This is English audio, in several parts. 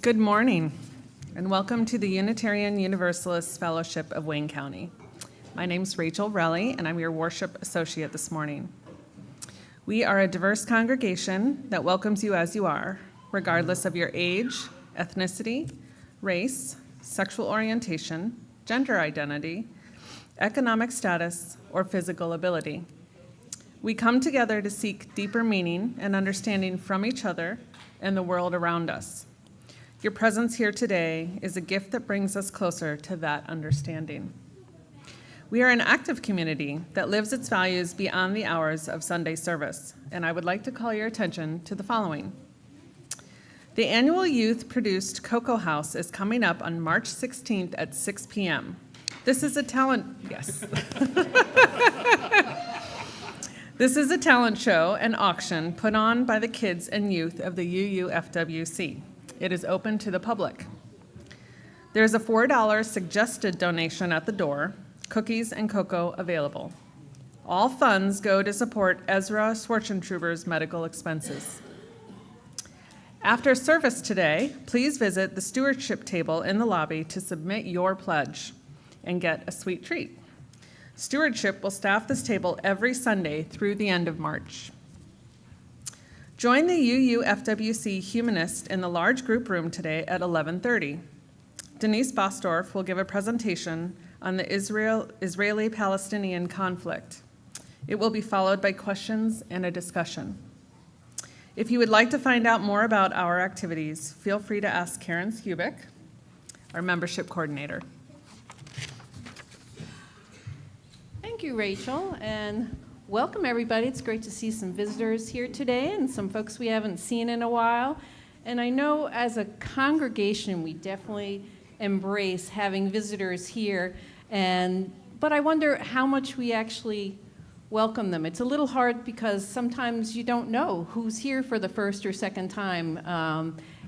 Good morning, and welcome to the Unitarian Universalist Fellowship of Wayne County. My name's Rachel Relly, and I'm your worship associate this morning. We are a diverse congregation that welcomes you as you are, regardless of your age, ethnicity, race, sexual orientation, gender identity, economic status, or physical ability. We come together to seek deeper meaning and understanding from each other and the world around us. Your presence here today is a gift that brings us closer to that understanding. We are an active community that lives its values beyond the hours of Sunday service, and I would like to call your attention to the following. The annual youth-produced Cocoa House is coming up on March 16th at 6 p.m. This is a talent show and auction put on by the kids and youth of the UUFWC. It is open to the public. There's a $4 suggested donation at the door, cookies and cocoa available. All funds go to support Ezra Schwartzentruber's medical expenses. After service today, please visit the stewardship table in the lobby to submit your pledge and get a sweet treat. Stewardship will staff this table every Sunday through the end of March. Join the UUFWC Humanist in the large group room today at 11:30. Denise Bosdorf will give a presentation on the Israeli-Palestinian conflict. It will be followed by questions and a discussion. If you would like to find out more about our activities, feel free to ask Karen Skubik, our membership coordinator. Thank you, Rachel, and welcome everybody. It's great to see some visitors here today and some folks we haven't seen in a while. And I know as a congregation we definitely embrace having visitors here, but I wonder how much we actually welcome them. It's a little hard because sometimes you don't know who's here for the first or second time.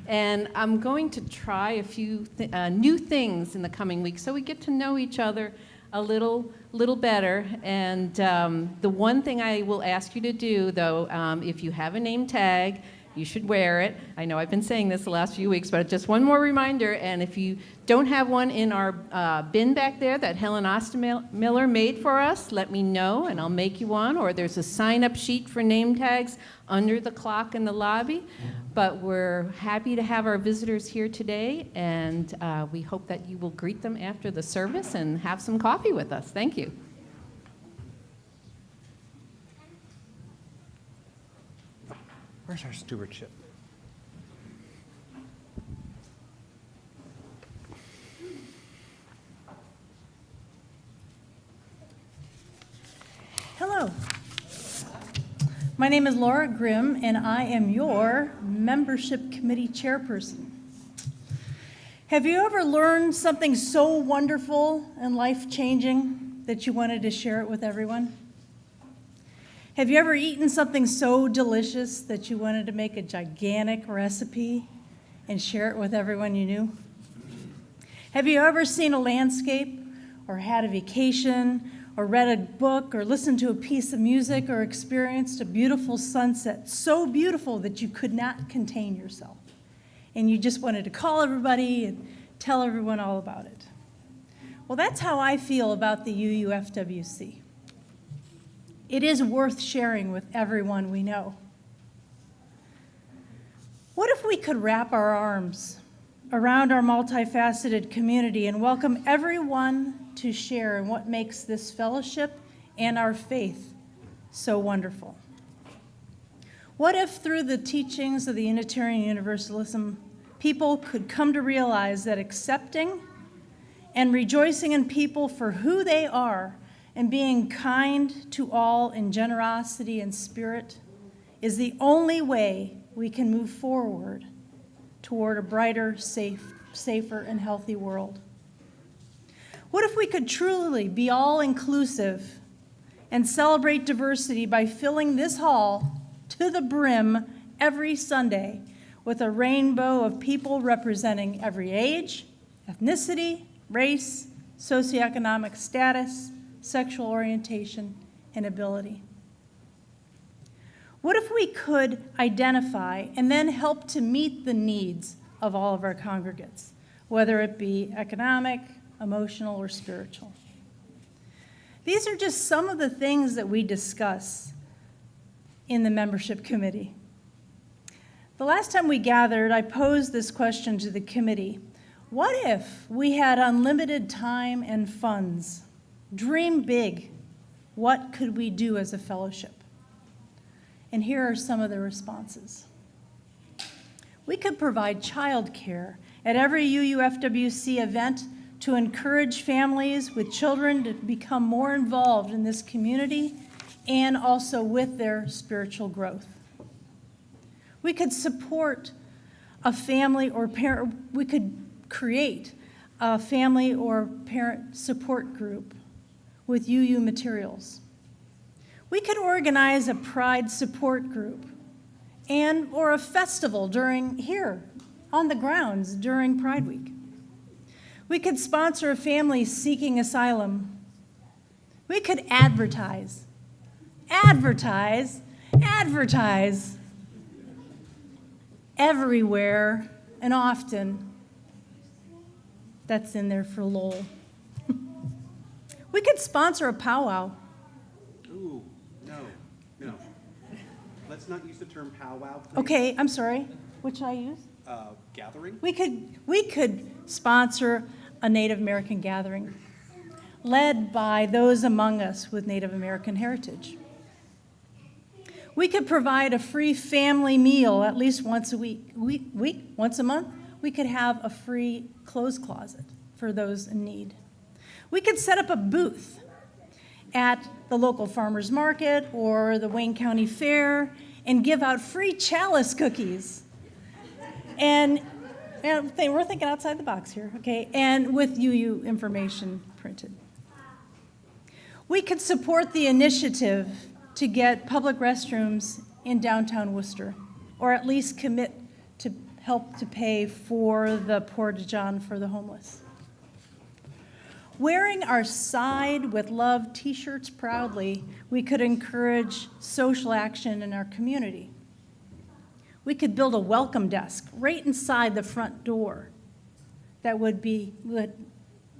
And I'm going to try a few new things in the coming weeks so we get to know each other a little better. And the one thing I will ask you to do, though, if you have a name tag, you should wear it. I know I've been saying this the last few weeks, but just one more reminder, and if you don't have one in our bin back there that Helen Ostermiller made for us, let me know and I'll make you one, or there's a sign-up sheet for name tags under the clock in the lobby. But we're happy to have our visitors here today, and we hope that you will greet them after the service and have some coffee with us. Thank you. Where's our stewardship? Hello. My name is Laura Grimm, and I am your membership committee chairperson. Have you ever learned something so wonderful and life-changing that you wanted to share it with everyone? Have you ever eaten something so delicious that you wanted to make a gigantic recipe and share it with everyone you knew? Have you ever seen a landscape or had a vacation or read a book or listened to a piece of music or experienced a beautiful sunset, so beautiful that you could not contain yourself, and you just wanted to call everybody and tell everyone all about it? Well, that's how I feel about the UUFWC. It is worth sharing with everyone we know. What if we could wrap our arms around our multifaceted community and welcome everyone to share in what makes this fellowship and our faith so wonderful? What if through the teachings of the Unitarian Universalism, people could come to realize that accepting and rejoicing in people for who they are and being kind to all in generosity and spirit is the only way we can move forward toward a brighter, safer, and healthy world? What if we could truly be all-inclusive and celebrate diversity by filling this hall to the brim every Sunday with a rainbow of people representing every age, ethnicity, race, socioeconomic status, sexual orientation, and ability? What if we could identify and then help to meet the needs of all of our congregants, whether it be economic, emotional, or spiritual. These are just some of the things that we discuss in the membership committee. The last time we gathered, I posed this question to the committee. What if we had unlimited time and funds? Dream big. What could we do as a fellowship? And here are some of the responses. We could provide childcare at every UUFWC event to encourage families with children to become more involved in this community and also with their spiritual growth. We could support a family or parent, we could create a family or parent support group with UU materials. We could organize a pride support group and or a festival here on the grounds during Pride Week. We could sponsor a family seeking asylum. We could advertise everywhere and often. That's in there for lol. We could sponsor a powwow. Ooh, no. Let's not use the term powwow, please. Okay, I'm sorry. What should I use? Gathering? We could sponsor a Native American gathering led by those among us with Native American heritage. We could provide a free family meal at least once a once a month. We could have a free clothes closet for those in need. We could set up a booth at the local farmers market or the Wayne County Fair and give out free chalice cookies. And we're thinking outside the box here, okay? And with UU information printed. We could support the initiative to get public restrooms in downtown Worcester, or at least commit to help to pay for the porta-john for the homeless. Wearing our Side with Love t-shirts proudly, we could encourage social action in our community. We could build a welcome desk right inside the front door that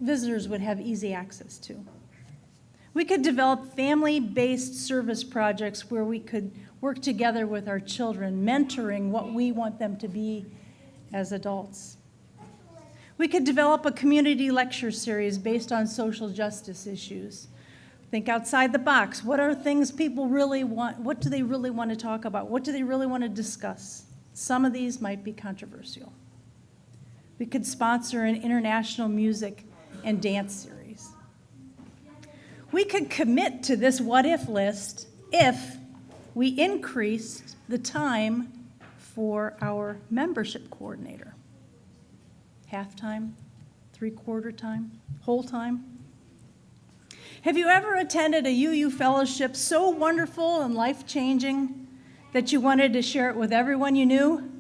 visitors would have easy access to. We could develop family-based service projects where we could work together with our children, mentoring what we want them to be as adults. We could develop a community lecture series based on social justice issues. Think outside the box. What are things people really want? What do they really want to talk about? What do they really want to discuss? Some of these might be controversial. We could sponsor an international music and dance series. We could commit to this what if list if we increased the time for our membership coordinator. Half time, 3/4 time, whole time. Have you ever attended a UU fellowship so wonderful and life-changing that you wanted to share it with everyone you knew?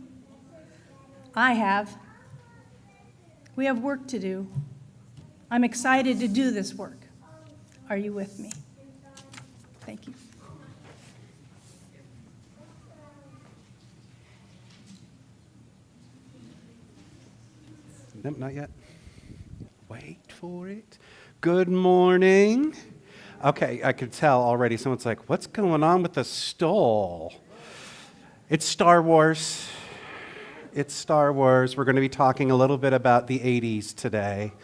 I have. We have work to do. I'm excited to do this work. Are you with me? Thank you. Nope, not yet. Wait for it. Good morning. Okay, I could tell already. Someone's like, what's going on with the stole? It's Star Wars. It's Star Wars. We're going to be talking a little bit about the 80s today.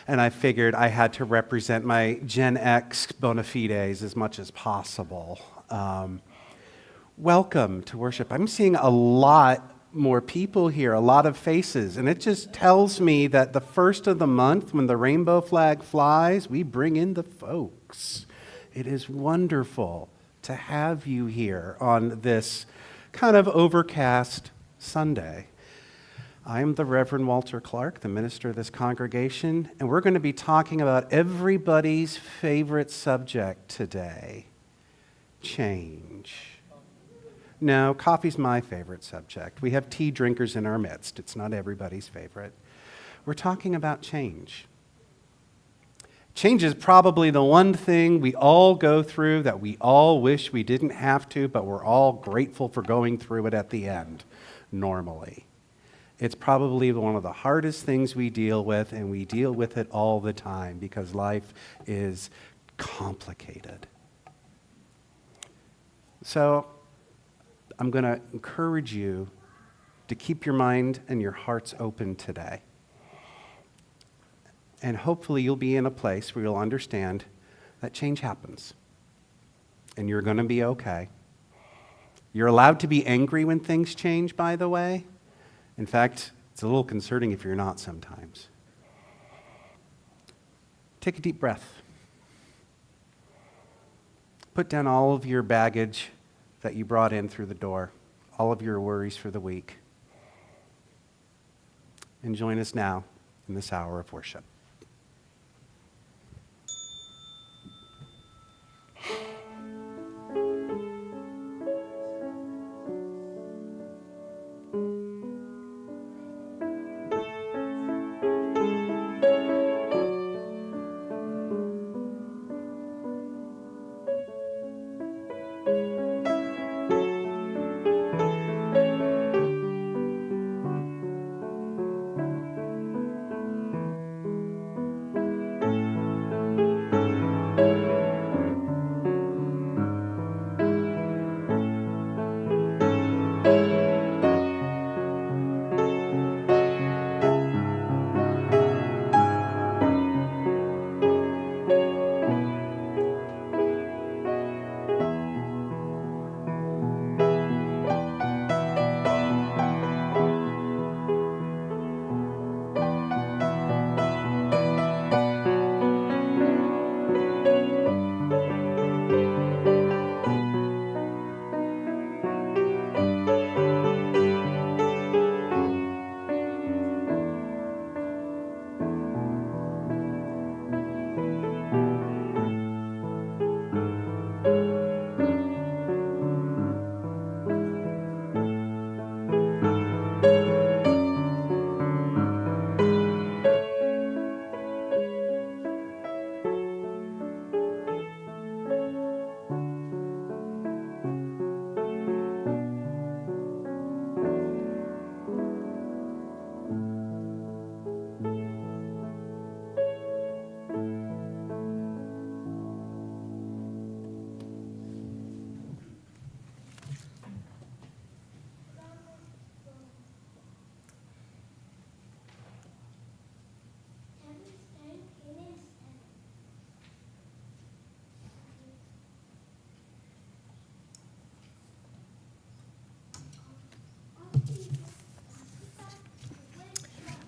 And I figured I had to represent my Gen X bona fides as much as possible. Welcome to worship. I'm seeing a lot more people here, a lot of faces, and it just tells me that the first of the month, when the rainbow flag flies, we bring in the folks. It is wonderful to have you here on this kind of overcast Sunday. I am the Reverend Walter Clark, the minister of this congregation, and we're going to be talking about everybody's favorite subject today, change. No, coffee's my favorite subject. We have tea drinkers in our midst. It's not everybody's favorite. We're talking about change. Change is probably the one thing we all go through that we all wish we didn't have to, but we're all grateful for going through it at the end, normally. It's probably one of the hardest things we deal with, and we deal with it all the time because life is complicated. So I'm going to encourage you to keep your mind and your hearts open today. And hopefully you'll be in a place where you'll understand that change happens. And you're going to be okay. You're allowed to be angry when things change, by the way. In fact, it's a little concerning if you're not sometimes. Take a deep breath. Put down all of your baggage that you brought in through the door, all of your worries for the week. And join us now in this hour of worship.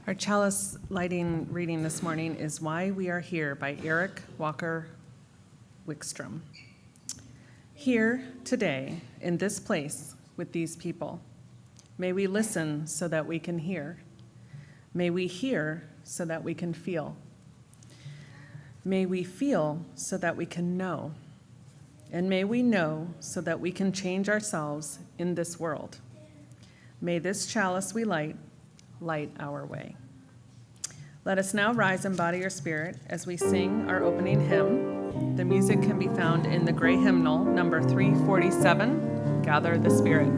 Our chalice lighting reading this morning is Why We Are Here by Eric Walker Wickstrom. Here, today, in this place, with these people, may we listen so that we can hear. May we hear so that we can feel. May we feel so that we can know. And may we know so that we can change ourselves in this world. May this chalice we light our way. Let us now rise in body or spirit as we sing our opening hymn. The music can be found in the gray hymnal, number 347, Gather the Spirit.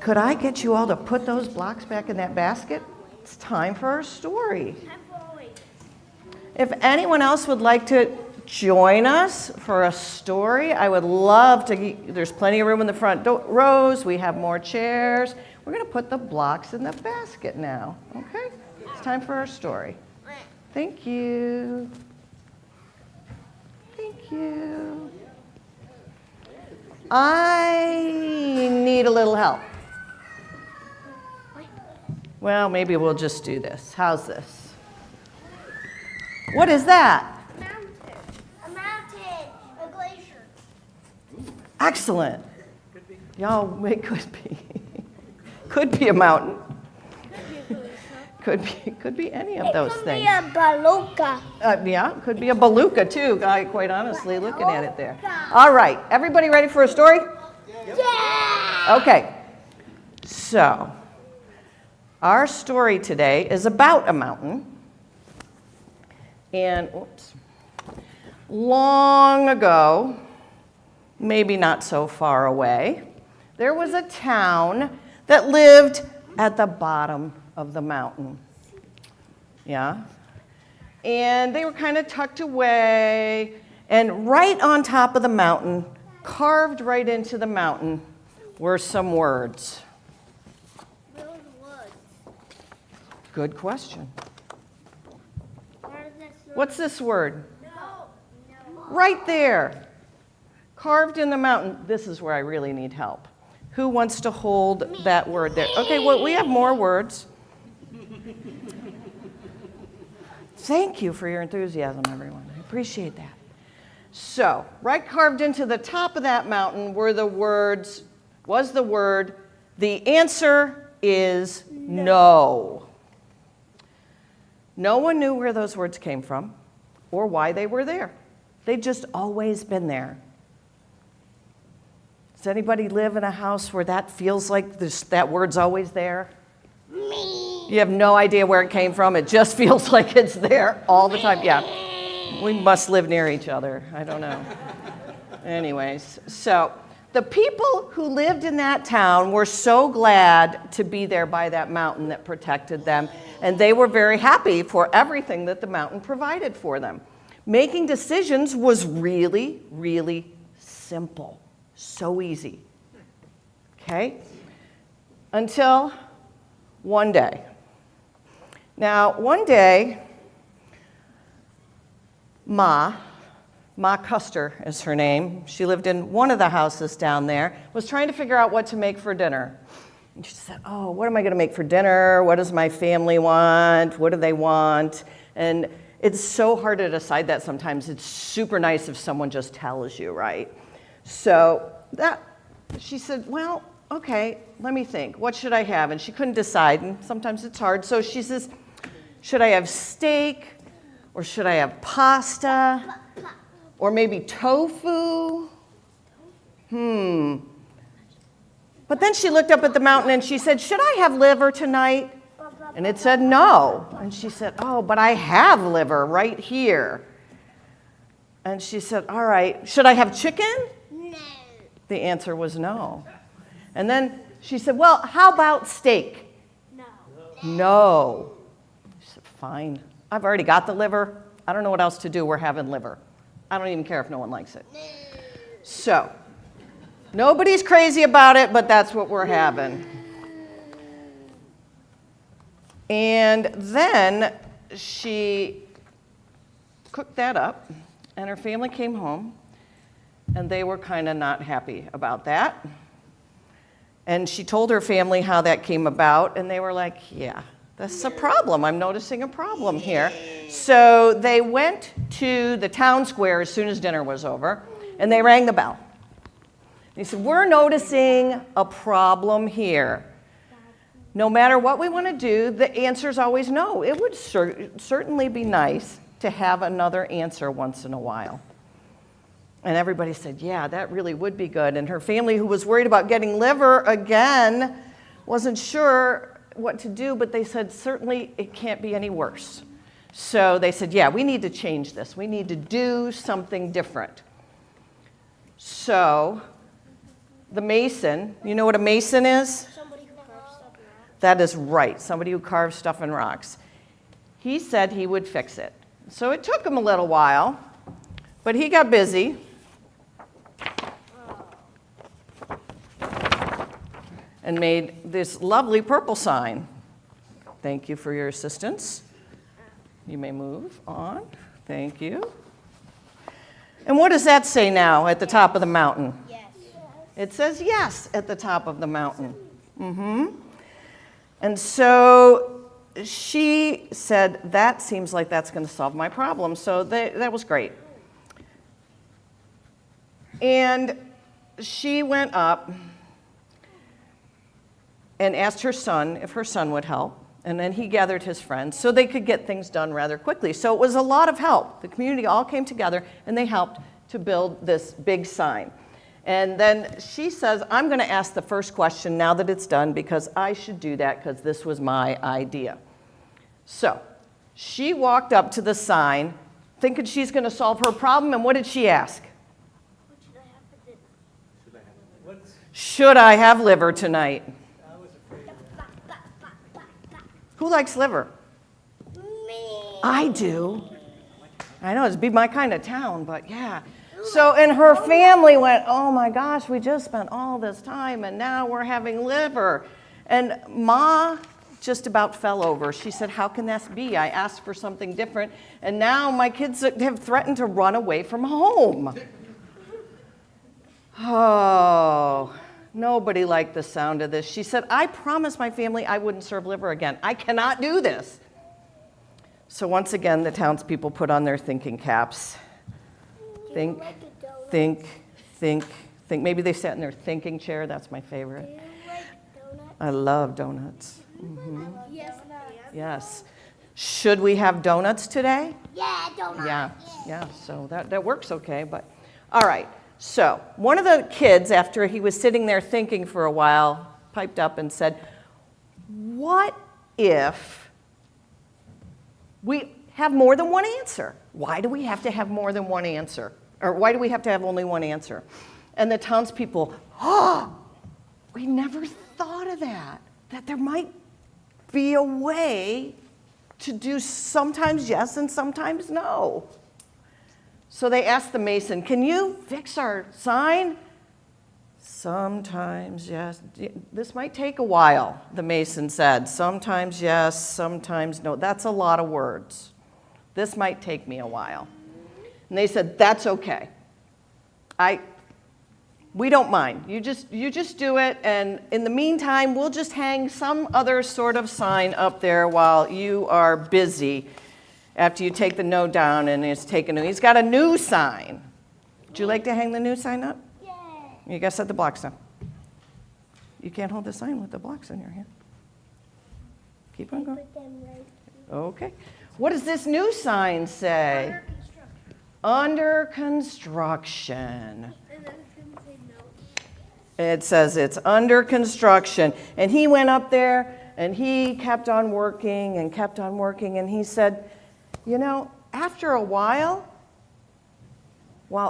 Could I get you all to put those blocks back in that basket? It's time for our story. If anyone else would like to join us for a story, I would love to. There's plenty of room in the front rows. We have more chairs. We're going to put the blocks in the basket now, okay? It's time for our story. Thank you. Thank you. I need a little help. Well, maybe we'll just do this. How's this? What is that? A mountain, a glacier. Excellent. Y'all, it could be a mountain. Could be any of those things. It could be a beluga. Yeah, could be a beluga too, quite honestly, looking at it there. All right, everybody ready for a story? Yeah! Okay, so our story today is about a mountain. And, long ago, maybe not so far away, there was a town that lived at the bottom of the mountain. Yeah? And they were kind of tucked away, and right on top of the mountain, carved right into the mountain, were some words. Good question. What's this word? Right there. Carved in the mountain. This is where I really need help. Who wants to hold that word there? Okay, well, we have more words. Thank you for your enthusiasm, everyone. I appreciate that. So, right carved into the top of that mountain was the word, the answer is no. No one knew where those words came from or why they were there. They'd just always been there. Does anybody live in a house where that feels like that word's always there? Me. You have no idea where it came from. It just feels like it's there all the time. Yeah, we must live near each other. I don't know. Anyways, so the people who lived in that town were so glad to be there by that mountain that protected them, and they were very happy for everything that the mountain provided for them. Making decisions was really, really simple. So easy. Okay? Until one day. Now, one day, Ma Custer is her name. She lived in one of the houses down there, was trying to figure out what to make for dinner. And she said, oh, what am I going to make for dinner? What does my family want? What do they want? And it's so hard to decide that sometimes. It's super nice if someone just tells you, right? So she said, well, okay, let me think. What should I have? And she couldn't decide, and sometimes it's hard. So she says, should I have steak? Or should I have pasta? Or maybe tofu? But then she looked up at the mountain and she said, should I have liver tonight? And it said no. And she said, oh, but I have liver right here. And she said, all right, should I have chicken? No. The answer was no. And then she said, well, how about steak? No. No. She said, fine. I've already got the liver. I don't know what else to do. We're having liver. I don't even care if no one likes it. So, nobody's crazy about it, but that's what we're having. And then she cooked that up, and her family came home, and they were kind of not happy about that. And she told her family how that came about, and they were like, yeah, that's a problem. I'm noticing a problem here. So they went to the town square as soon as dinner was over, and they rang the bell. They said, we're noticing a problem here. No matter what we want to do, the answer's always no. It would certainly be nice to have another answer once in a while. And everybody said, yeah, that really would be good. And her family, who was worried about getting liver again, wasn't sure what to do, but they said, certainly it can't be any worse. So they said, yeah, we need to change this. We need to do something different. So the mason, you know what a mason is? Somebody who carves stuff in rocks. That is right, somebody who carves stuff in rocks. He said he would fix it. So it took him a little while, but he got busy. And made this lovely purple sign. Thank you for your assistance. You may move on. Thank you. And what does that say now at the top of the mountain? Yes. It says yes at the top of the mountain. And so she said, that seems like that's going to solve my problem. So that was great. And she went up and asked her son if her son would help. And then he gathered his friends so they could get things done rather quickly. So it was a lot of help. The community all came together and they helped to build this big sign. And then she says, I'm going to ask the first question now that it's done because I should do that because this was my idea. So she walked up to the sign thinking she's going to solve her problem. And what did she ask? What should I have for dinner? Should I have liver tonight? Who likes liver? Me. I do. I know, it'd be my kind of town, but yeah. So, and her family went, oh my gosh, we just spent all this time and now we're having liver. And Ma just about fell over. She said, how can this be? I asked for something different and now my kids have threatened to run away from home. Oh. Nobody liked the sound of this. She said, I promised my family I wouldn't serve liver again. I cannot do this. So once again, the townspeople put on their thinking caps. Think, Like a donut. think. Maybe they sat in their thinking chair. That's my Do favorite. you like donuts? I love donuts. Yes. Yes. Should we have donuts today? Yeah, donuts. Yeah. So that works okay. But all right. So one of the kids, after he was sitting there thinking for a while, piped up and said, what if we have more than one answer? Why do we have to have more than one answer? Or why do we have to have only one answer? And the townspeople, we never thought of that there might be a way to do sometimes yes and sometimes no. So they asked the mason, can you fix our sign? Sometimes yes. This might take a while, the mason said. Sometimes yes, sometimes no. That's a lot of words. This might take me a while. And they said, that's okay. We don't mind. You just do it, and in the meantime, we'll just hang some other sort of sign up there while you are busy after you take the note down and it's taken. He's got a new sign. Would you like to hang the new sign up? Yeah. You got to set the blocks down. You can't hold the sign with the blocks in your hand. Keep on going. Put them right. Okay. What does this new sign say? Under construction. And then it's gonna say no. It says it's under construction. And he went up there and he kept on working and kept on working. And he said, you know, after a while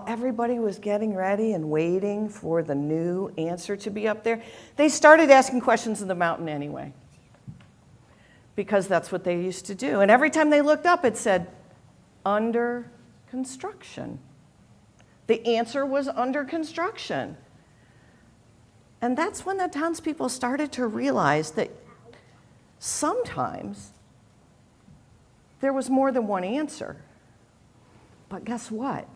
everybody was getting ready and waiting for the new answer to be up there, they started asking questions of the mountain anyway. Because that's what they used to do. And every time they looked up, it said, under construction. The answer was under construction. And that's when the townspeople started to realize that sometimes there was more than one answer. But guess what?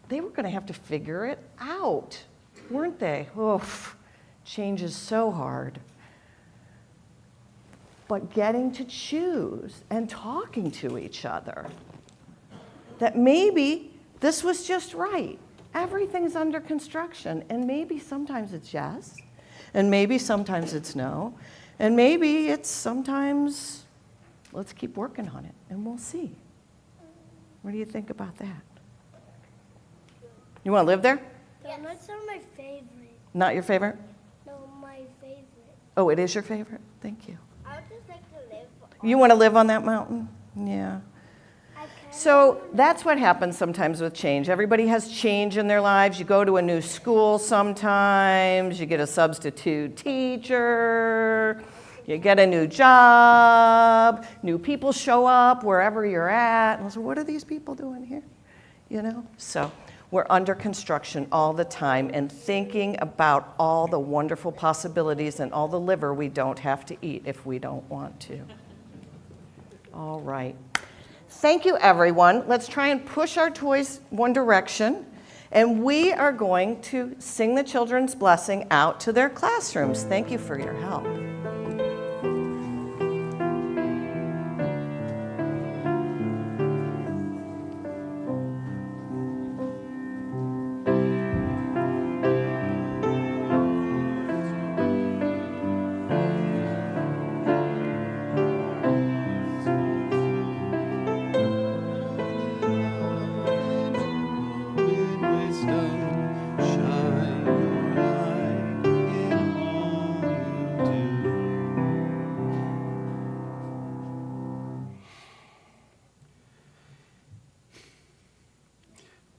They were going to have to figure it out, weren't they? Oof, change is so hard. But getting to choose and talking to each other, that maybe this was just right. Everything's under construction, and maybe sometimes it's yes, and maybe sometimes it's no, and maybe it's sometimes, let's keep working on it, and we'll see. What do you think about that? You want to live there? Donuts are my favorite. Not your favorite? No, my favorite. Oh, it is your favorite? Thank you. I would just like to live. You want to live on that mountain? Yeah. I can. So that's what happens sometimes with change. Everybody has change in their lives. You go to a new school sometimes, you get a substitute teacher, you get a new job, new people show up wherever you're at. And so what are these people doing here? You know? So we're under construction all the time and thinking about all the wonderful possibilities and all the liver we don't have to eat if we don't want to. All right. Thank you, everyone. Let's try and push our toys one direction. And we are going to sing the children's blessing out to their classrooms. Thank you for your help.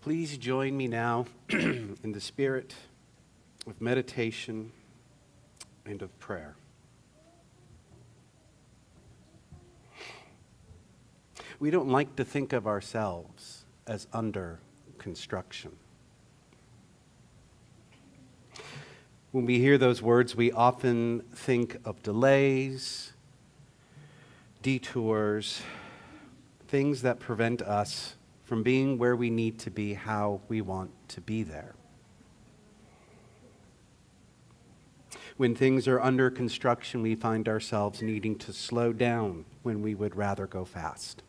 Please join me now in the spirit of meditation and of prayer. We don't like to think of ourselves as under construction. When we hear those words, we often think of delays, detours, things that prevent us from being where we need to be, how we want to be there. When things are under construction, we find ourselves needing to slow down when we would rather go fast.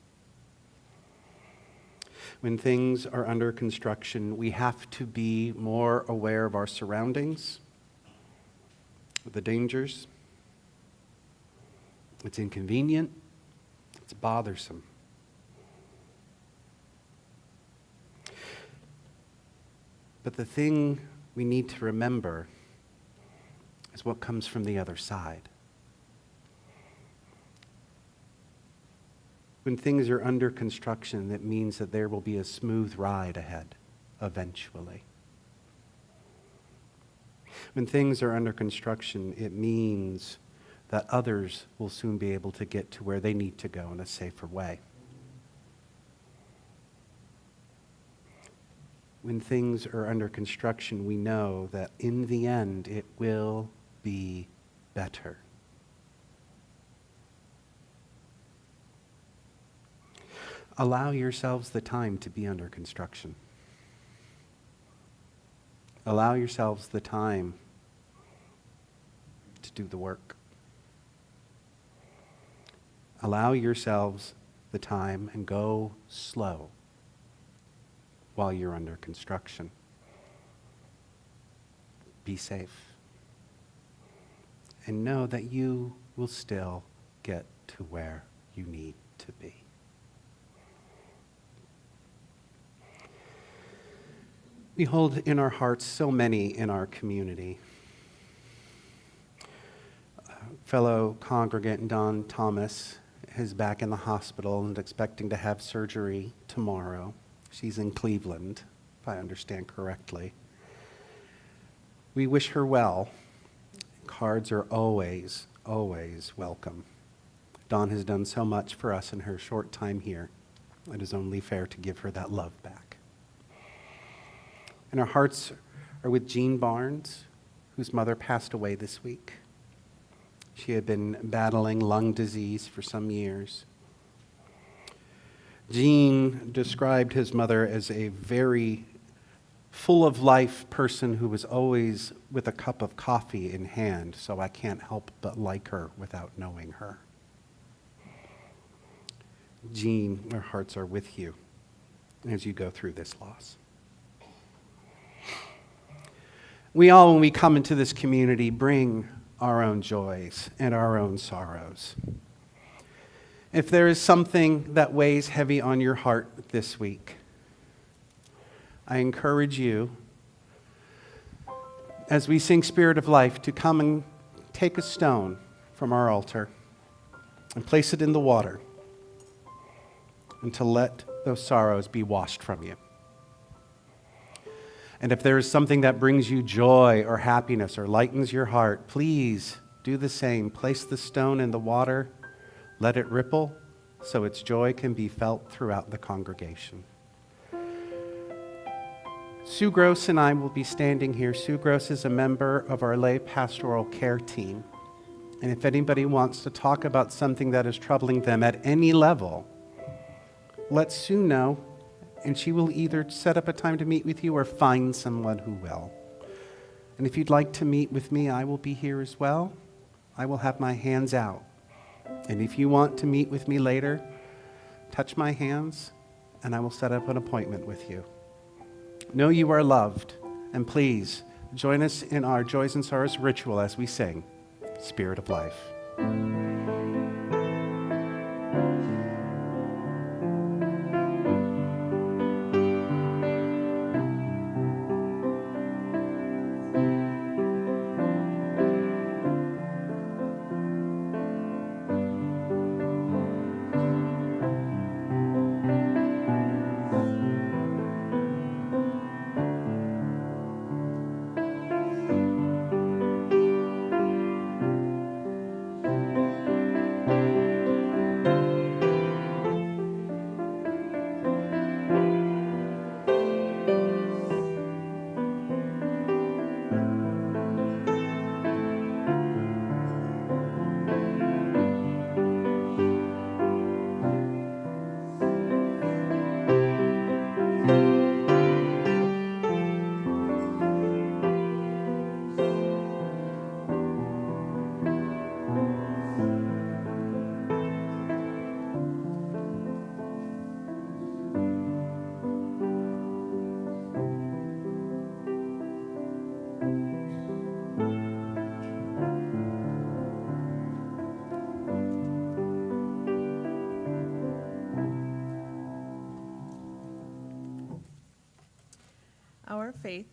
When things are under construction, we have to be more aware of our surroundings, of the dangers. It's inconvenient, it's bothersome. But the thing we need to remember is what comes from the other side. When things are under construction, that means that there will be a smooth ride ahead, eventually. When things are under construction, it means that others will soon be able to get to where they need to go in a safer way. When things are under construction, we know that in the end, it will be better. Allow yourselves the time to be under construction. Allow yourselves the time to do the work. Allow yourselves the time and go slow while you're under construction. Be safe. And know that you will still get to where you need to be. We hold in our hearts so many in our community. Fellow congregant Don Thomas is back in the hospital and expecting to have surgery tomorrow. She's in Cleveland, if I understand correctly. We wish her well. Cards are always, always welcome. Dawn has done so much for us in her short time here. It is only fair to give her that love back. And our hearts are with Jean Barnes, whose mother passed away this week. She had been battling lung disease for some years. Jean described his mother as a very full of life person who was always with a cup of coffee in hand, so I can't help but like her without knowing her. Jean, our hearts are with you as you go through this loss. We all, when we come into this community, bring our own joys and our own sorrows. If there is something that weighs heavy on your heart this week, I encourage you, as we sing Spirit of Life, to come and take a stone from our altar and place it in the water and to let those sorrows be washed from you. And if there is something that brings you joy or happiness or lightens your heart, please do the same. Place the stone in the water, let it ripple, so its joy can be felt throughout the congregation. Sue Gross and I will be standing here. Sue Gross is a member of our lay pastoral care team. And if anybody wants to talk about something that is troubling them at any level, let Sue know, and she will either set up a time to meet with you or find someone who will. And if you'd like to meet with me, I will be here as well. I will have my hands out. And if you want to meet with me later, touch my hands, and I will set up an appointment with you. Know you are loved, and please join us in our Joys and Sorrows ritual as we sing Spirit of Life. Our faith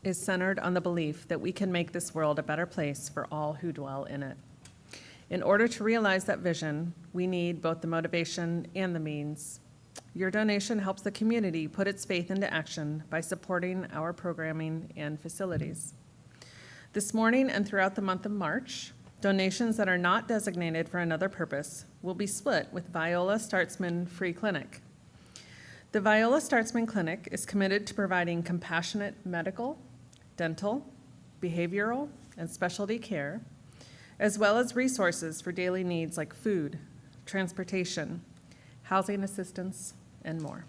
is centered on the belief that we can make this world a better place for all who dwell in it. In order to realize that vision, we need both the motivation and the means. Your donation helps the community put its faith into action by supporting our programming and facilities. This morning and throughout the month of March, donations that are not designated for another purpose will be split with Viola Startzman Free Clinic. The Viola Startzman Clinic is committed to providing compassionate medical, dental, behavioral, and specialty care, as well as resources for daily needs like food, transportation, housing assistance, and more.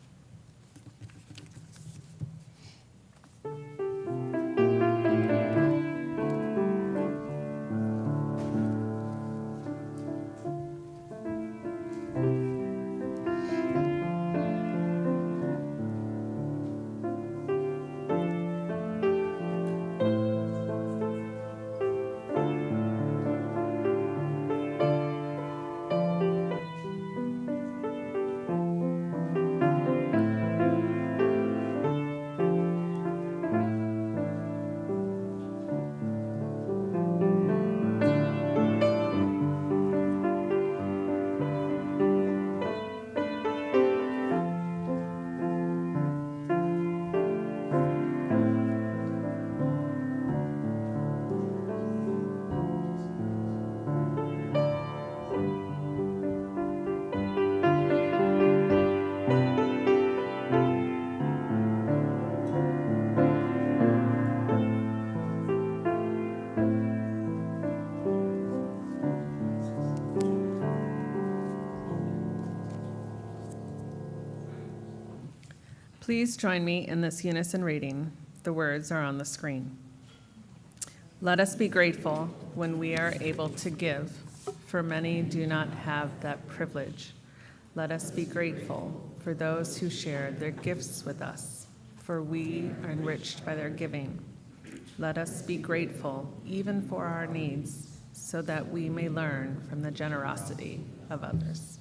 Please join me in this unison reading. The words are on the screen. Let us be grateful when we are able to give, for many do not have that privilege. Let us be grateful for those who share their gifts with us, for we are enriched by their giving. Let us be grateful even for our needs, so that we may learn from the generosity of others.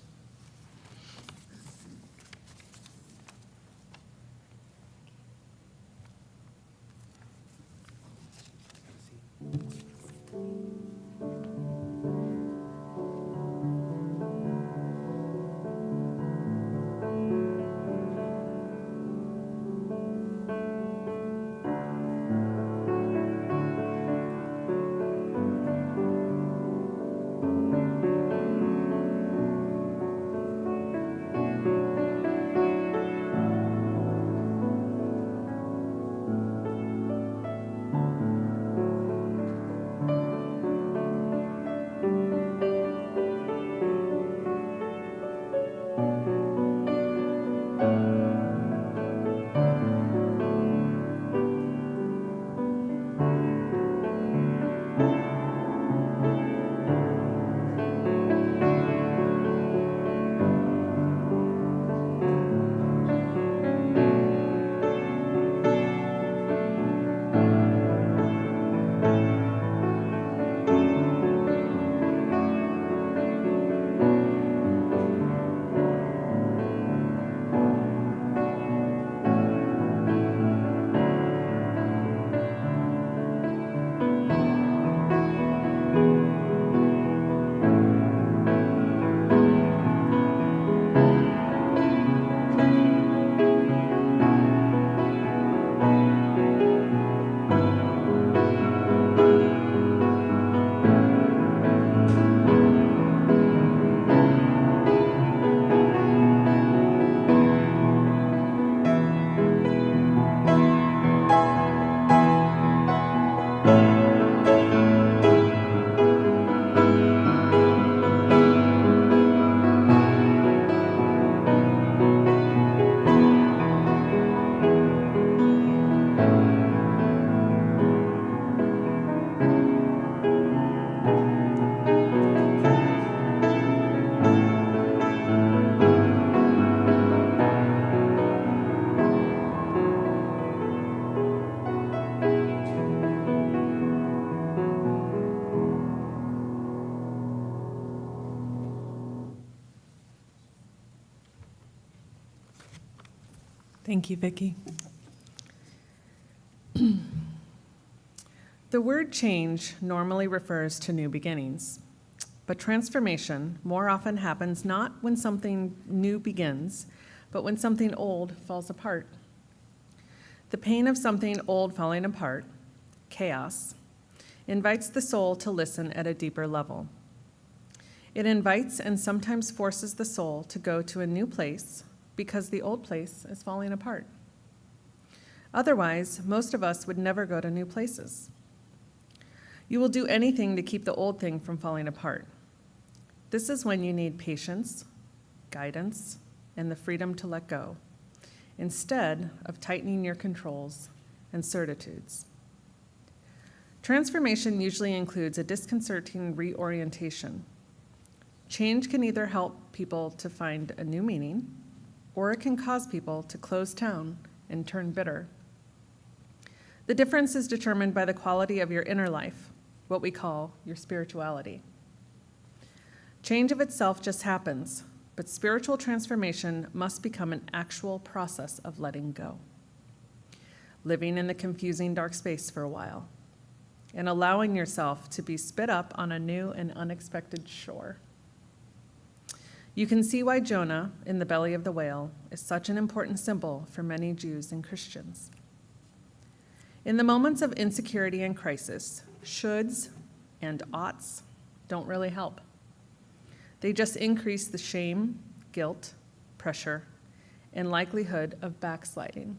Thank you, Vicki. The word change normally refers to new beginnings, but transformation more often happens not when something new begins, but when something old falls apart. The pain of something old falling apart, chaos, invites the soul to listen at a deeper level. It invites and sometimes forces the soul to go to a new place because the old place is falling apart. Otherwise, most of us would never go to new places. You will do anything to keep the old thing from falling apart. This is when you need patience, guidance, and the freedom to let go, instead of tightening your controls and certitudes. Transformation usually includes a disconcerting reorientation. Change can either help people to find a new meaning, or it can cause people to close town and turn bitter. The difference is determined by the quality of your inner life, what we call your spirituality. Change of itself just happens, but spiritual transformation must become an actual process of letting go, living in the confusing dark space for a while, and allowing yourself to be spit up on a new and unexpected shore. You can see why Jonah, in the belly of the whale, is such an important symbol for many Jews and Christians. In the moments of insecurity and crisis, shoulds and oughts don't really help. They just increase the shame, guilt, pressure, and likelihood of backsliding.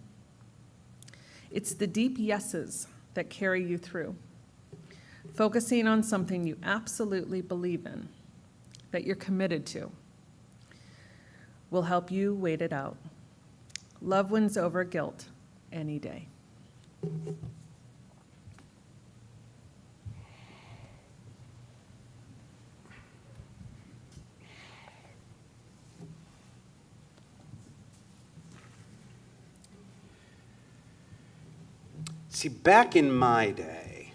It's the deep yeses that carry you through, focusing on something you absolutely believe in, that you're committed to, will help you wait it out. Love wins over guilt any day. See, back in my day,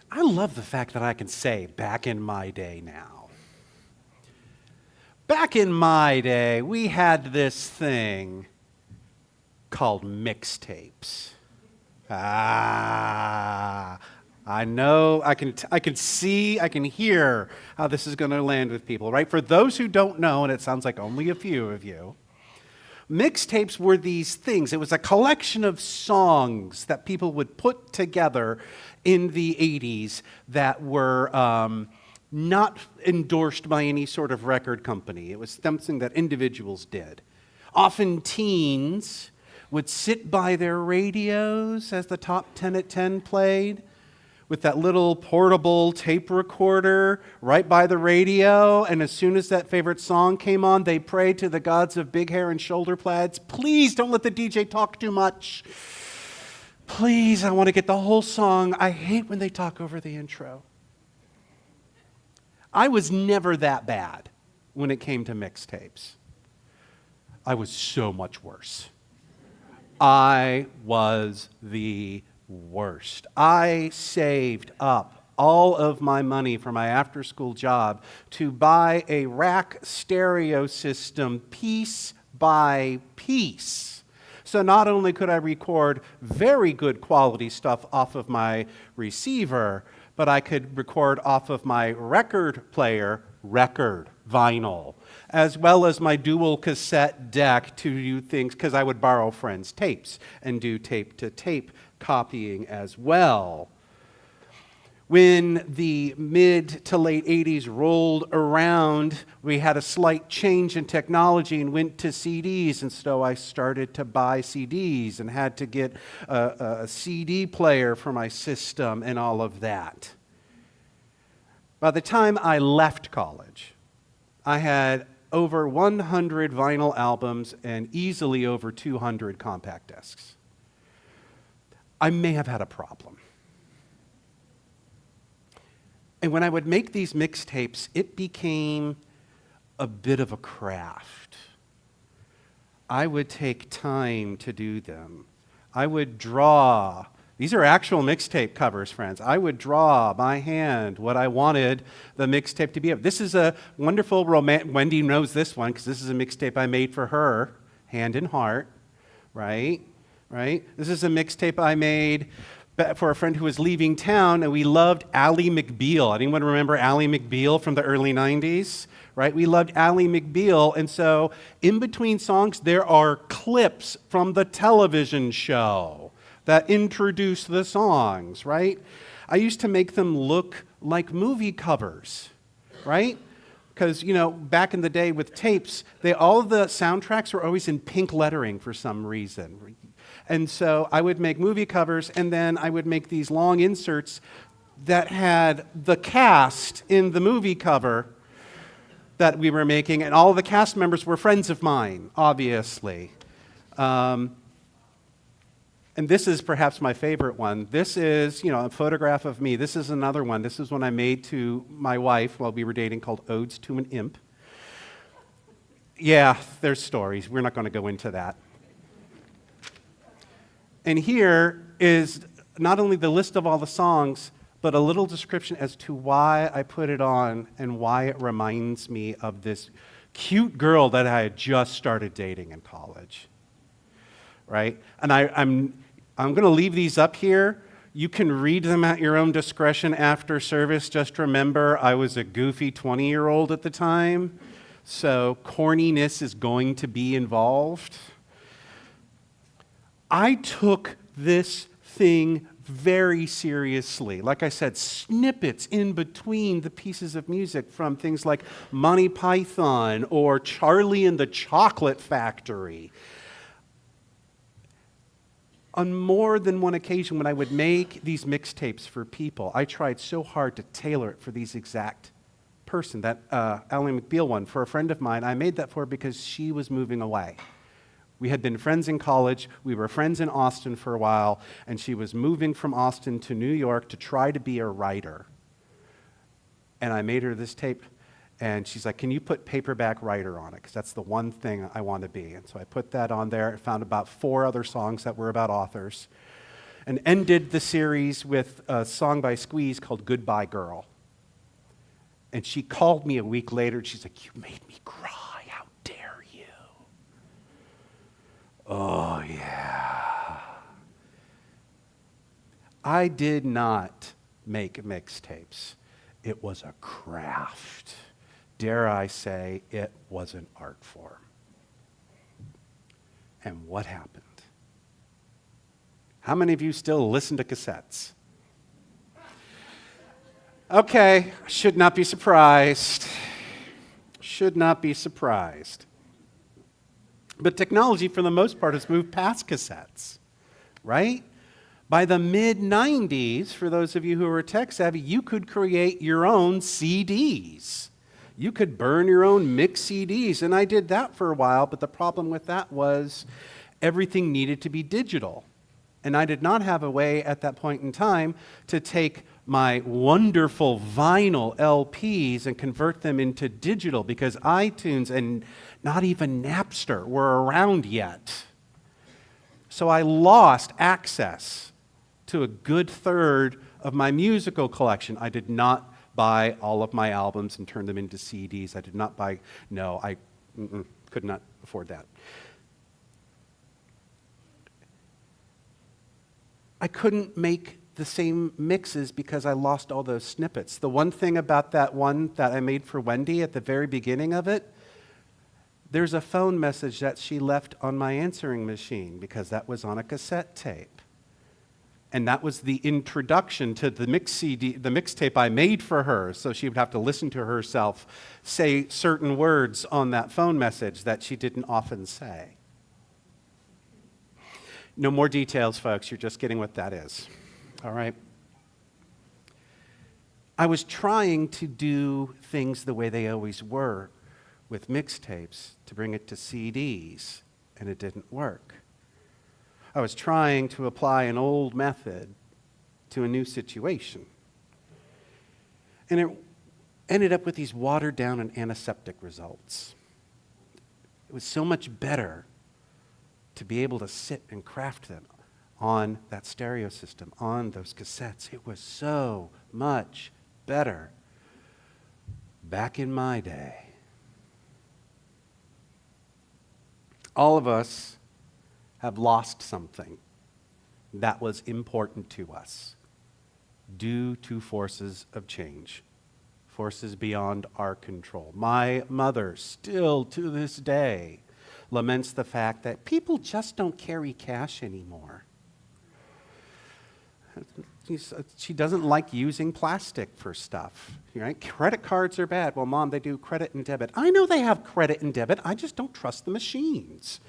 I love the fact that I can say back in my day now. Back in my day, we had this thing called mixtapes. I know, I can see, I can hear how this is going to land with people, right? For those who don't know, and it sounds like only a few of you, mixtapes were these things. It was a collection of songs that people would put together in the 80s that were not endorsed by any sort of record company. It was something that individuals did. Often teens would sit by their radios as the Top 10 at 10 played with that little portable tape recorder right by the radio, and as soon as that favorite song came on, they prayed to the gods of big hair and shoulder plaids, please don't let the DJ talk too much. Please, I want to get the whole song. I hate when they talk over the intro. I was never that bad when it came to mixtapes. I was so much worse. I was the worst. I saved up all of my money for my after-school job to buy a rack stereo system piece by piece. So not only could I record very good quality stuff off of my receiver, but I could record off of my record player, record vinyl, as well as my dual cassette deck to do things, because I would borrow friends' tapes and do tape-to-tape copying as well. When the mid to late 80s rolled around, we had a slight change in technology and went to CDs, and so I started to buy CDs and had to get a CD player for my system and all of that. By the time I left college, I had over 100 vinyl albums and easily over 200 compact discs. I may have had a problem. And when I would make these mixtapes, it became a bit of a craft. I would take time to do them. I would draw. These are actual mixtape covers, friends. I would draw by hand what I wanted the mixtape to be. This is a wonderful Wendy knows this one because this is a mixtape I made for her, Hand and Heart. right? Right? This is a mixtape I made for a friend who was leaving town, and we loved Ally McBeal. Anyone remember Ally McBeal from the early 90s? Right? We loved Ally McBeal, and so in between songs, there are clips from the television show that introduce the songs, right? I used to make them look like movie covers, right? Because, back in the day with tapes, all of the soundtracks were always in pink lettering for some reason. And so I would make movie covers, and then I would make these long inserts that had the cast in the movie cover that we were making, and all of the cast members were friends of mine, obviously. And this is perhaps my favorite one. This is, a photograph of me. This is another one. This is one I made to my wife while we were dating, called Odes to an Imp. Yeah, there's stories. We're not going to go into that. And here is not only the list of all the songs, but a little description as to why I put it on and why it reminds me of this cute girl that I had just started dating in college. Right? And I'm going to leave these up here. You can read them at your own discretion after service. Just remember, I was a goofy 20-year-old at the time, so corniness is going to be involved. I took this thing very seriously. Like I said, snippets in between the pieces of music from things like Monty Python or Charlie and the Chocolate Factory. On more than one occasion when I would make these mixtapes for people, I tried so hard to tailor it for these exact person, that Ally McBeal one, for a friend of mine. I made that for her because she was moving away. We had been friends in college. We were friends in Austin for a while, and she was moving from Austin to New York to try to be a writer. And I made her this tape, and she's like, can you put paperback writer on it? Because that's the one thing I want to be. And so I put that on there. I found about 4 other songs that were about authors, and ended the series with a song by Squeeze called Goodbye Girl. And she called me a week later, and she's like, you made me cry. How dare you? Oh, yeah. I did not make mixtapes. It was a craft. Dare I say, it was an art form. And what happened? How many of you still listen to cassettes? Okay, should not be surprised. Should not be surprised. But technology, for the most part, has moved past cassettes, right? By the mid-90s, for those of you who are tech-savvy, you could create your own CDs. You could burn your own mix CDs, and I did that for a while, but the problem with that was everything needed to be digital. And I did not have a way at that point in time to take my wonderful vinyl LPs and convert them into digital, because iTunes and not even Napster were around yet. So I lost access to a good third of my musical collection. I did not buy all of my albums and turn them into CDs. I did not buy, no, I could not afford that. I couldn't make the same mixes because I lost all those snippets. The one thing about that one that I made for Wendy at the very beginning of it, there's a phone message that she left on my answering machine because that was on a cassette tape. And that was the introduction to the mix CD, the mixtape I made for her, so she would have to listen to herself say certain words on that phone message that she didn't often say. No more details, folks. You're just getting what that is. All right? I was trying to do things the way they always were with mixtapes to bring it to CDs, and it didn't work. I was trying to apply an old method to a new situation. And it ended up with these watered down and antiseptic results. It was so much better to be able to sit and craft them on that stereo system, on those cassettes. It was so much better back in my day. All of us have lost something that was important to us due to forces of change, forces beyond our control. My mother, still to this day, laments the fact that people just don't carry cash anymore. She doesn't like using plastic for stuff. Right? Credit cards are bad. Well, Mom, they do credit and debit. I know they have credit and debit. I just don't trust the machines.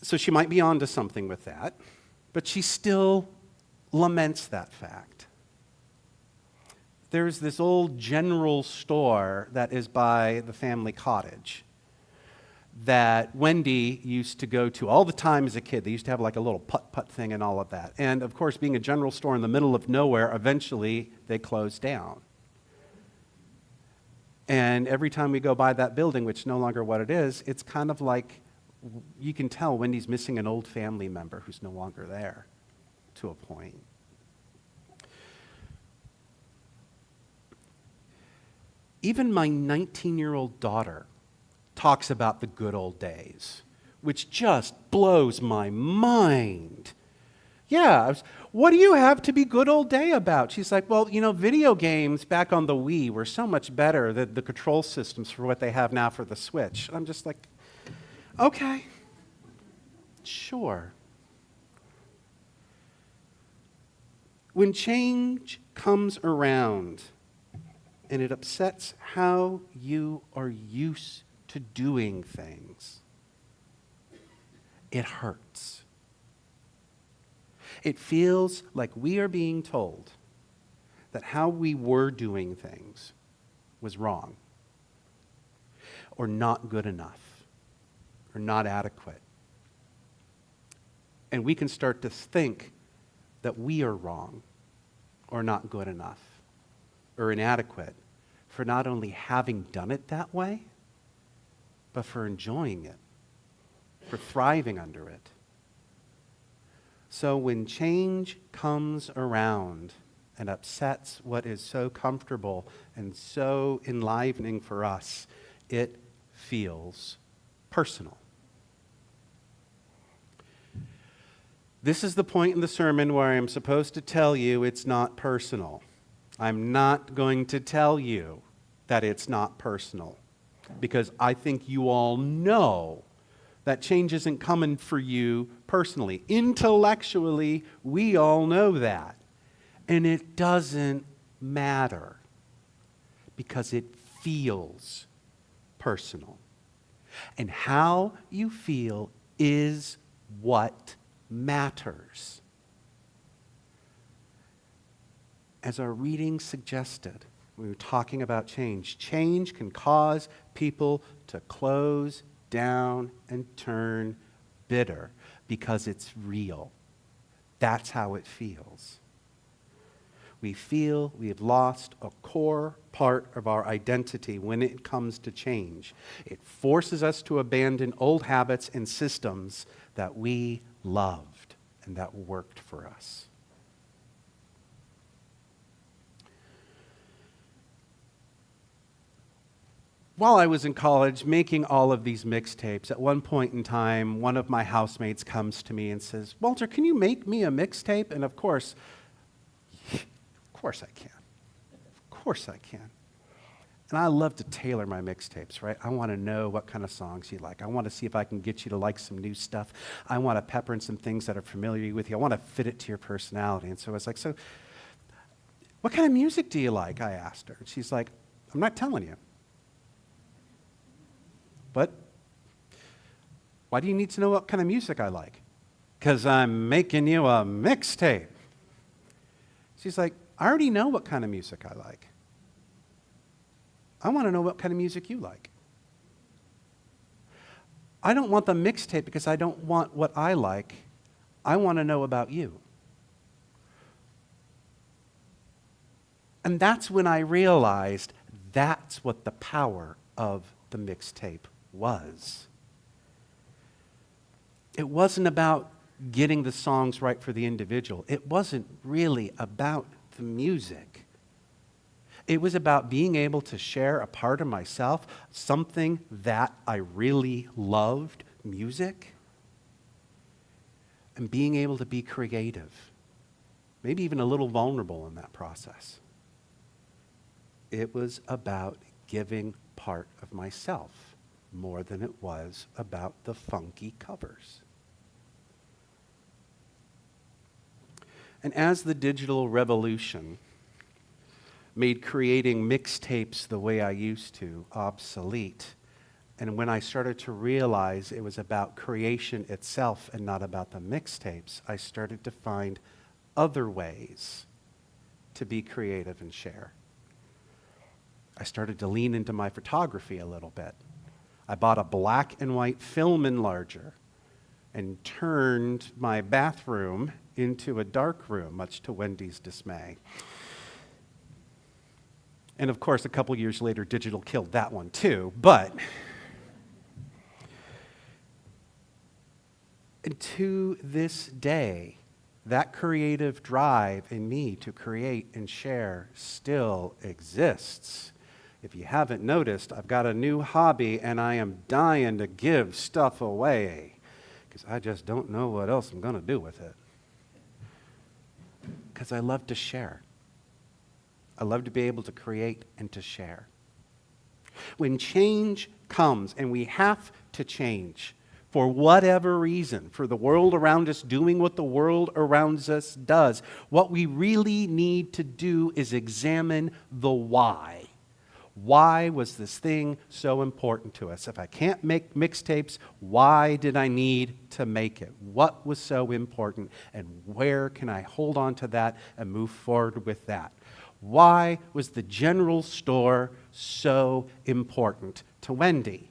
So she might be onto something with that, but she still laments that fact. There's this old general store that is by the family cottage that Wendy used to go to all the time as a kid. They used to have like a little putt-putt thing and all of that. And of course, being a general store in the middle of nowhere, eventually they closed down. And every time we go by that building, which is no longer what it is, it's kind of like you can tell Wendy's missing an old family member who's no longer there to a point. Even my 19-year-old daughter talks about the good old days, which just blows my mind. Yeah, what do you have to be good old day about? She's like, well, video games back on the Wii were so much better than the control systems for what they have now for the Switch. And I'm just like, okay, sure. When change comes around and it upsets how you are used to doing things, it hurts. It feels like we are being told that how we were doing things was wrong, or not good enough, or not adequate. And we can start to think that we are wrong, or not good enough, or inadequate for not only having done it that way, but for enjoying it, for thriving under it. So when change comes around and upsets what is so comfortable and so enlivening for us, it feels personal. This is the point in the sermon where I'm supposed to tell you it's not personal. I'm not going to tell you that it's not personal, because I think you all know that change isn't coming for you personally. Intellectually, we all know that. And it doesn't matter, because it feels personal. And how you feel is what matters. As our reading suggested, we were talking about change. Change can cause people to close down and turn bitter because it's real. That's how it feels. We feel we have lost a core part of our identity when it comes to change. It forces us to abandon old habits and systems that we loved and that worked for us. While I was in college making all of these mixtapes, at one point in time, one of my housemates comes to me and says, "Walter, can you make me a mixtape?" And of course I can. Of course I can. And I love to tailor my mixtapes, right? I want to know what kind of songs you like. I want to see if I can get you to like some new stuff. I want to pepper in some things that are familiar with you. I want to fit it to your personality. And so I was like, "So what kind of music do you like?" I asked her. And she's like, "I'm not telling you." "But why do you need to know what kind of music I like?" "Because I'm making you a mixtape." She's like, "I already know what kind of music I like. I want to know what kind of music you like. I don't want the mixtape because I don't want what I like. I want to know about you." And that's when I realized that's what the power of the mixtape was. It wasn't about getting the songs right for the individual. It wasn't really about the music. It was about being able to share a part of myself, something that I really loved, music, and being able to be creative, maybe even a little vulnerable in that process. It was about giving part of myself more than it was about the funky covers. And as the digital revolution made creating mixtapes the way I used to obsolete, and when I started to realize it was about creation itself and not about the mixtapes, I started to find other ways to be creative and share. I started to lean into my photography a little bit. I bought a black and white film enlarger and turned my bathroom into a dark room, much to Wendy's dismay. And of course, a couple years later, digital killed that one too, but to this day, that creative drive in me to create and share still exists. If you haven't noticed, I've got a new hobby and I am dying to give stuff away because I just don't know what else I'm going to do with it. Because I love to share. I love to be able to create and to share. When change comes, and we have to change for whatever reason, for the world around us doing what the world around us does, what we really need to do is examine the why. Why was this thing so important to us? If I can't make mixtapes, why did I need to make it? What was so important? And where can I hold on to that and move forward with that? Why was the general store so important to Wendy?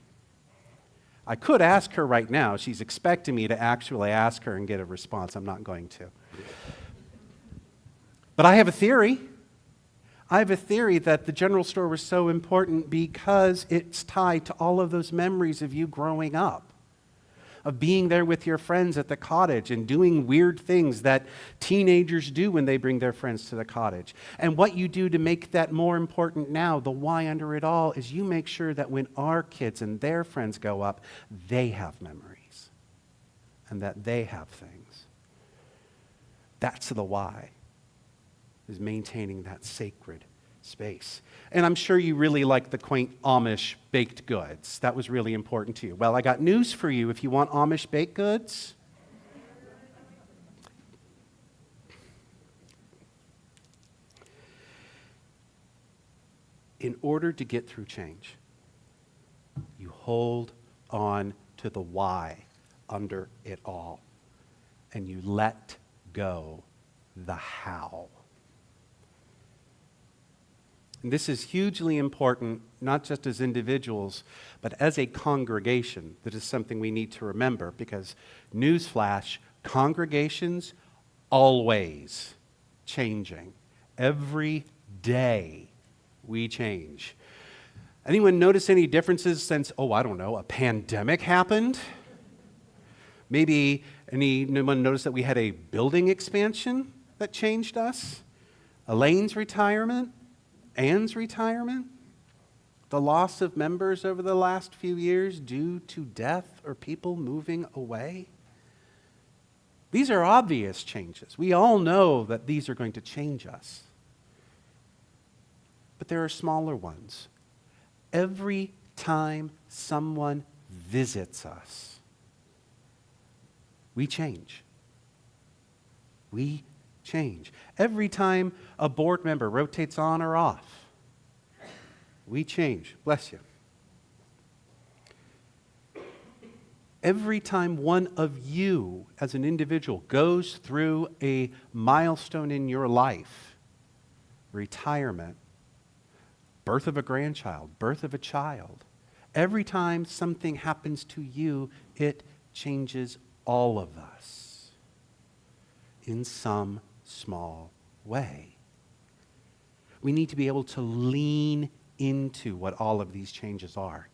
I could ask her right now. She's expecting me to actually ask her and get a response. I'm not going to. But I have a theory. I have a theory that the general store was so important because it's tied to all of those memories of you growing up, of being there with your friends at the cottage and doing weird things that teenagers do when they bring their friends to the cottage. And what you do to make that more important now, the why under it all, is you make sure that when our kids and their friends go up, they have memories and that they have things. That's the why, is maintaining that sacred space. And I'm sure you really like the quaint Amish baked goods. That was really important to you. Well, I got news for you. If you want Amish baked goods, in order to get through change, you hold on to the why under it all, and you let go the how. And this is hugely important, not just as individuals, but as a congregation. That is something we need to remember because, newsflash, congregations always changing. Every day we change. Anyone notice any differences since, a pandemic happened? Maybe anyone notice that we had a building expansion that changed us? Elaine's retirement? Anne's retirement, the loss of members over the last few years due to death or people moving away. These are obvious changes. We all know that these are going to change us. But there are smaller ones. Every time someone visits us, we change. We change. Every time a board member rotates on or off, we change. Bless you. Every time one of you as an individual goes through a milestone in your life, retirement, birth of a grandchild, birth of a child, every time something happens to you, it changes all of us in some small way. We need to be able to lean into what all of these changes are.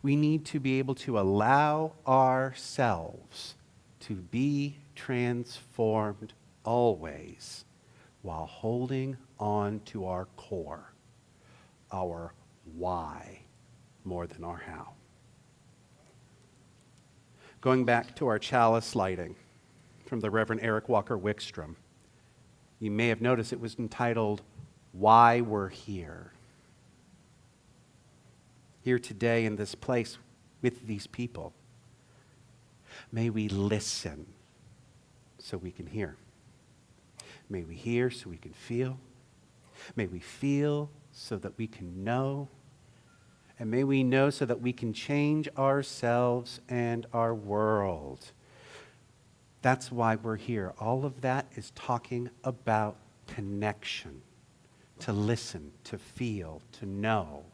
We need to be able to allow ourselves to be transformed always while holding on to our core, our why, more than our how. Going back to our chalice lighting from the Reverend Eric Walker Wickstrom, you may have noticed it was entitled, Why We're Here. Here today in this place with these people, may we listen so we can hear. May we hear so we can feel. May we feel so that we can know. And may we know so that we can change ourselves and our world. That's why we're here. All of that is talking about connection, to listen, to feel, to know.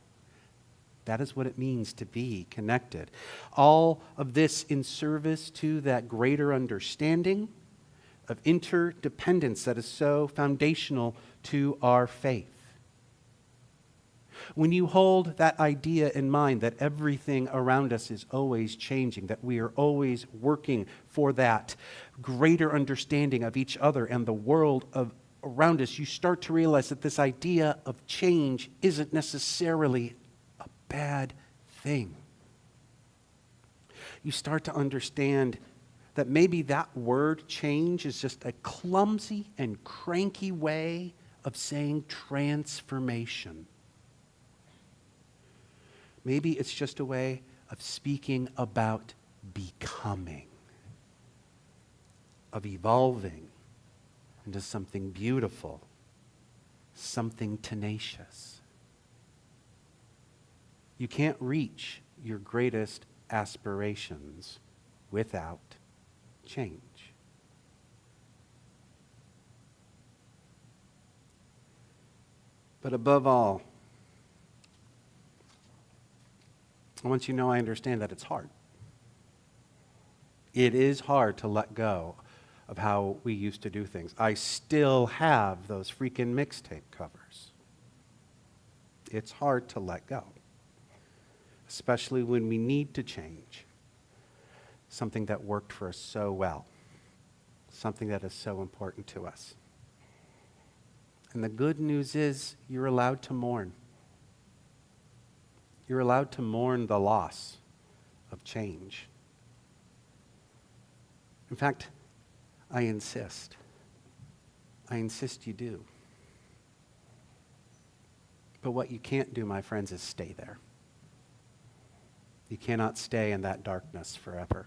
That is what it means to be connected. All of this in service to that greater understanding of interdependence that is so foundational to our faith. When you hold that idea in mind that everything around us is always changing, that we are always working for that greater understanding of each other and the world around us, you start to realize that this idea of change isn't necessarily a bad thing. You start to understand that maybe that word change is just a clumsy and cranky way of saying transformation. Maybe it's just a way of speaking about becoming, of evolving into something beautiful, something tenacious. You can't reach your greatest aspirations without change. But above all, I want you to know I understand that it's hard. It is hard to let go of how we used to do things. I still have those freaking mixtape covers. It's hard to let go, especially when we need to change something that worked for us so well, something that is so important to us. And the good news is you're allowed to mourn. You're allowed to mourn the loss of change. In fact, I insist you do. But what you can't do, my friends, is stay there. You cannot stay in that darkness forever.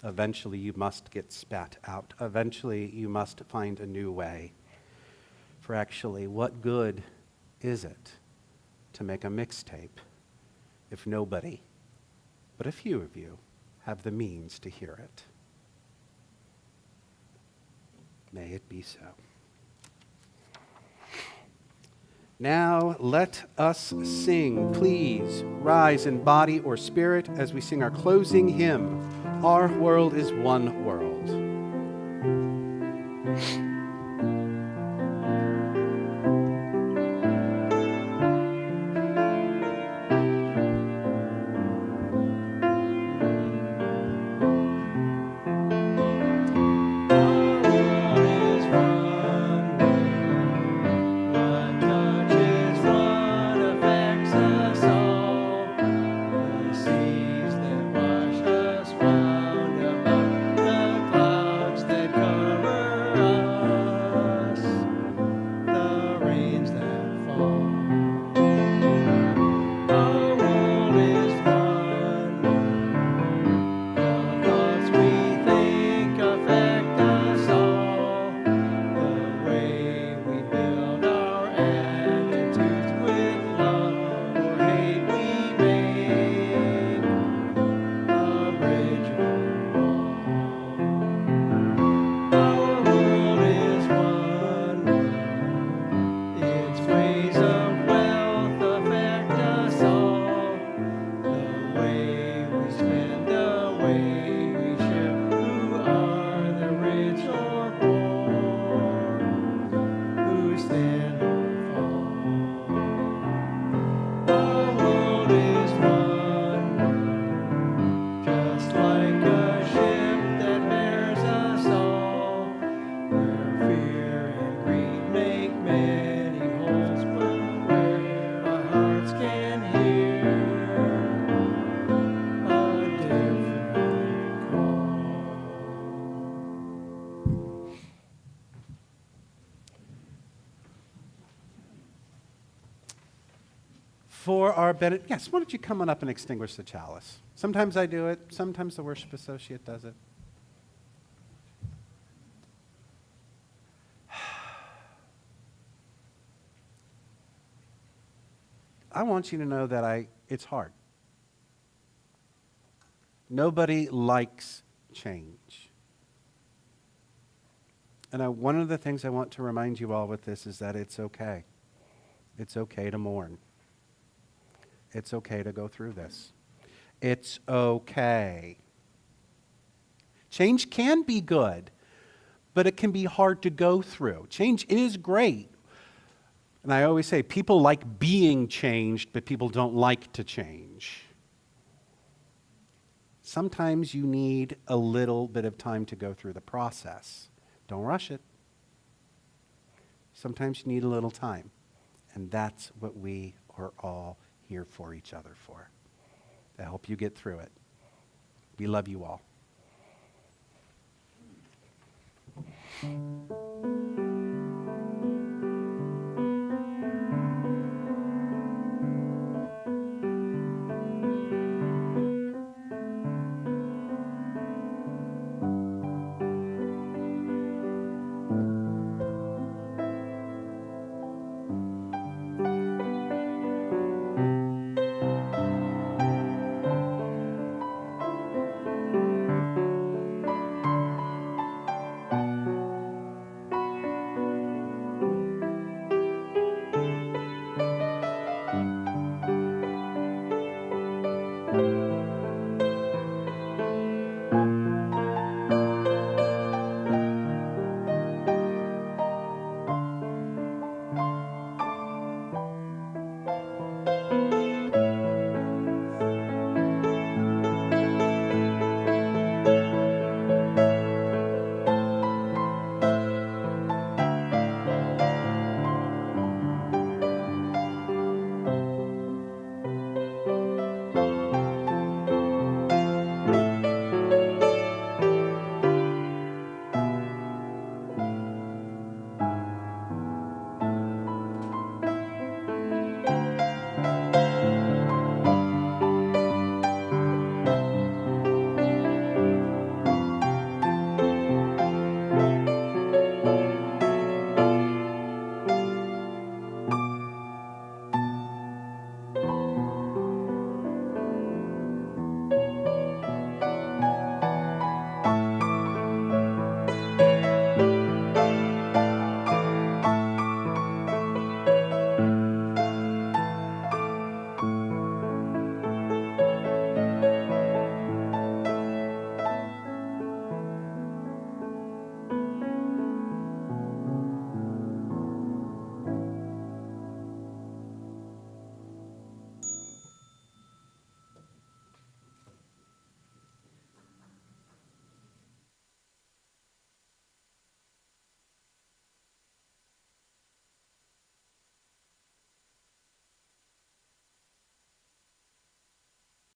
Eventually, you must get spat out. Eventually, you must find a new way. For actually, what good is it to make a mixtape if nobody, but a few of you, have the means to hear it? May it be so. Now let us sing. Please rise in body or spirit as we sing our closing hymn, Our World is One World. For our benefit, yes, why don't you come on up and extinguish the chalice? Sometimes I do it, sometimes the worship associate does it. I want you to know that it's hard. Nobody likes change. And one of the things I want to remind you all with this is that it's okay. It's okay to mourn. It's okay to go through this. It's okay. Change can be good, but it can be hard to go through. Change is great. And I always say people like being changed, but people don't like to change. Sometimes you need a little bit of time to go through the process. Don't rush it. Sometimes you need a little time. And that's what we are all here for each other for. To help you get through it. We love you all.